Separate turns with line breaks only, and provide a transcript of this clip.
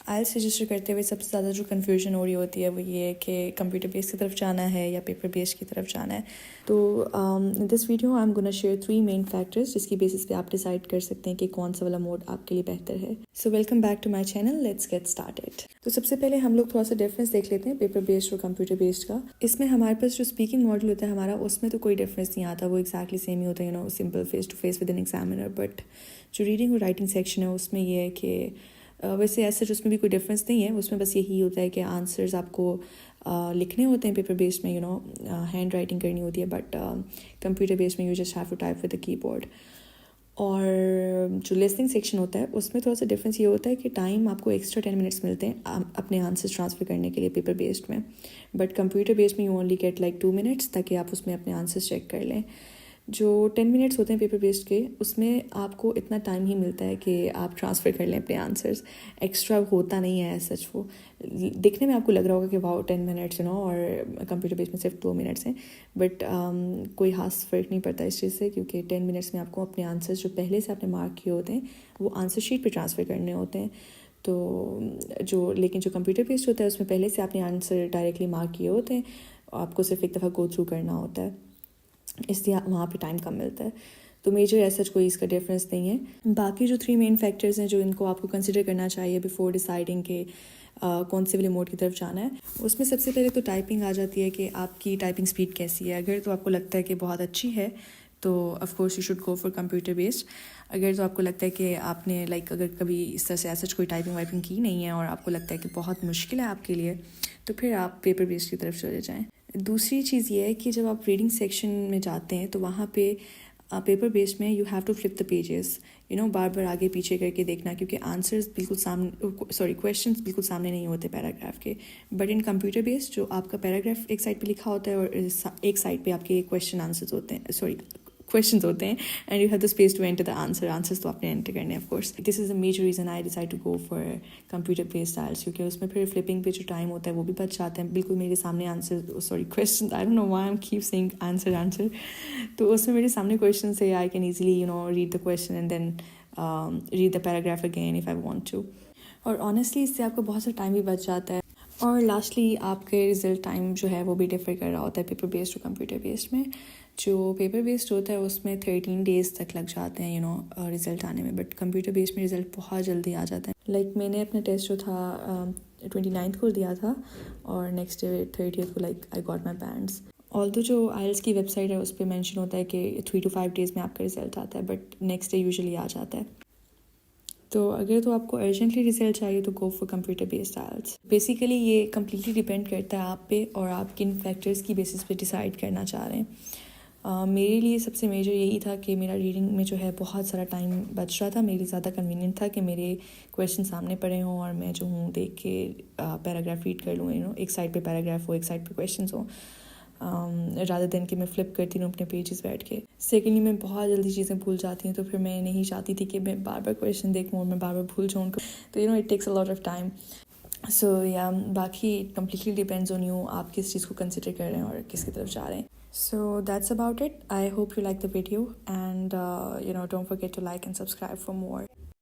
आइल्स register करते हुए सबसे ज़्यादा जो कन्फ्यूजन हो रही होती है वो ये है कि कंप्यूटर बेस की तरफ जाना है या पेपर बेस की तरफ जाना है. तो in this video I am gonna share 3 main factors जिसकी बेसिस पे आप डिसाइड कर सकते हैं कि कौन सा वाला मोड आपके लिए बेहतर है. So welcome back to my channel, let's get started. तो सबसे पहले हम लोग थोड़ा सा डिफरेंस देख लेते हैं पेपर बेस्ड और कंप्यूटर बेस्ड का. इसमें हमारे पास जो स्पीकिंग मॉडल होता है हमारा, उसमें तो कोई डिफरेंस नहीं आता, वो एक्जैक्टली सेम ही होता है, simple face to face with an examiner. But जो रीडिंग और राइटिंग सेक्शन है उसमें ये है कि वैसे ऐसा उसमें भी कोई डिफरेंस नहीं है. उसमें बस यही होता है कि आंसर्स आपको लिखने होते हैं पेपर बेस्ड में, हैंड राइटिंग करनी होती है. बट कंप्यूटर बेस्ड में you just have to type with the keyboard. और जो लिसनिंग सेक्शन होता है उसमें थोड़ा सा डिफरेंस ये होता है कि टाइम आपको एक्स्ट्रा 10 मिनट्स मिलते हैं अपने आंसर्स ट्रांसफ़र करने के लिए पेपर बेस्ड में. बट कंप्यूटर बेस्ड में you only get like 2 minutes ताकि आप उसमें अपने आंसर्स चेक कर लें. जो 10 मिनट्स होते हैं पेपर बेस्ड के, उसमें आपको इतना टाइम ही मिलता है कि आप ट्रांसफ़र कर लें अपने आंसर्स. एक्स्ट्रा होता नहीं है सच. वो दिखने में आपको लग रहा होगा कि वाओ 10 मिनट्स और कंप्यूटर बेस्ड में सिर्फ 2 मिनट्स हैं. बट कोई खास फ़र्क नहीं पड़ता इस चीज़ से, क्योंकि 10 मिनट्स में आपको अपने आंसर्स जो पहले से आपने मार्क किए होते हैं वो आंसर शीट पर ट्रांसफ़र करने होते हैं. तो लेकिन जो कंप्यूटर बेस्ड होता है उसमें पहले से आपने आंसर डायरेक्टली मार्क किए होते हैं, आपको सिर्फ एक दफ़ा गो थ्रू करना होता है, इसलिए वहाँ पे टाइम कम मिलता है. तो मेजर ऐसा कोई इसका डिफरेंस नहीं है. बाकी जो 3 मेन फैक्टर्स हैं जो इनको आपको कंसिडर करना चाहिए बिफोर डिसाइडिंग के कौन से वाले मोड की तरफ जाना है, उसमें सबसे पहले तो टाइपिंग आ जाती है कि आपकी टाइपिंग स्पीड कैसी है. अगर तो आपको लगता है कि बहुत अच्छी है तो of course you should go for computer based. अगर तो आपको लगता है कि आपने अगर कभी इस तरह से ऐसा कोई टाइपिंग वाइपिंग की नहीं है और आपको लगता है कि बहुत मुश्किल है आपके लिए, तो फिर आप पेपर बेस्ड की तरफ चले जाएँ. दूसरी चीज़ ये है कि जब आप रीडिंग सेक्शन में जाते हैं तो वहाँ पे पेपर बेस्ड में you have to flip the pages, बार बार आगे पीछे करके देखना, क्योंकि आंसर्स बिल्कुल क्वेश्चंस बिल्कुल सामने नहीं होते पैराग्राफ के. बट इन कंप्यूटर बेस्ड जो आपका पैराग्राफ एक साइड पे लिखा होता है और एक साइड पे आपके क्वेश्चंस होते हैं and you have the space to enter the answers तो आपने एंटर करने हैं. Of course this is the major reason I decide to go for computer based styles, क्योंकि उसमें फिर फ्लिपिंग पे जो टाइम होता है वो भी बच जाता है. बिल्कुल मेरे सामने question, I don't know why I am keep saying answer. तो उसमें मेरे सामने क्वेश्चन से I can easily read the question and then read the paragraph again if I want to. और ऑनेस्टली इससे आपको बहुत सा टाइम भी बच जाता है. और लास्टली आपके रिजल्ट टाइम जो है वो भी डिफर कर रहा होता है पेपर बेस्ड और कंप्यूटर बेस्ड में. जो पेपर बेस्ड होता है उसमें 13 डेज़ तक लग जाते हैं रिज़ल्ट आने में. बट कंप्यूटर बेस्ड में रिज़ल्ट बहुत जल्दी आ जाता है. मैंने अपना टेस्ट जो था 29th को दिया था और नेक्स्ट डे 30th को I got my bands. Although जो आइल्स की वेबसाइट है उस पर मेंशन होता है कि 3 to 5 डेज़ में आपका रिज़ल्ट आता है, बट नेक्स्ट डे यूजुअली आ जाता है. तो अगर तो आपको अर्जेंटली रिजल्ट चाहिए तो go for computer based IELTS. Basically ये कम्प्लीटली डिपेंड करता है आप पे और आप किन फैक्टर्स की बेसिस पे डिसाइड करना चाह रहे हैं. मेरे लिए सबसे मेजर यही था कि मेरा रीडिंग में जो है बहुत सारा टाइम बच रहा था. मेरे लिए ज़्यादा कन्वीनियंट था कि मेरे क्वेश्चन सामने पड़े हों और मैं जो हूँ देख के पैराग्राफ रीड कर लूँ. एक साइड पे पैराग्राफ हो, एक साइड पे क्वेश्चन हो, रादर देन कि मैं फ्लिप करती हूँ अपने पेजेस बैठ के. सेकेंडली मैं बहुत जल्दी चीज़ें भूल जाती हूँ, तो फिर मैं नहीं चाहती थी कि मैं बार बार क्वेश्चन देखूँ और मैं बार बार भूल जाऊँ उनको. तो it takes a lot of time. So या बाकी it completely depends on you, आप किस चीज़ को कंसिडर कर रहे हैं और किसकी तरफ जा रहे हैं. So that's about it. I hope you like the video and don't forget to like and subscribe for more.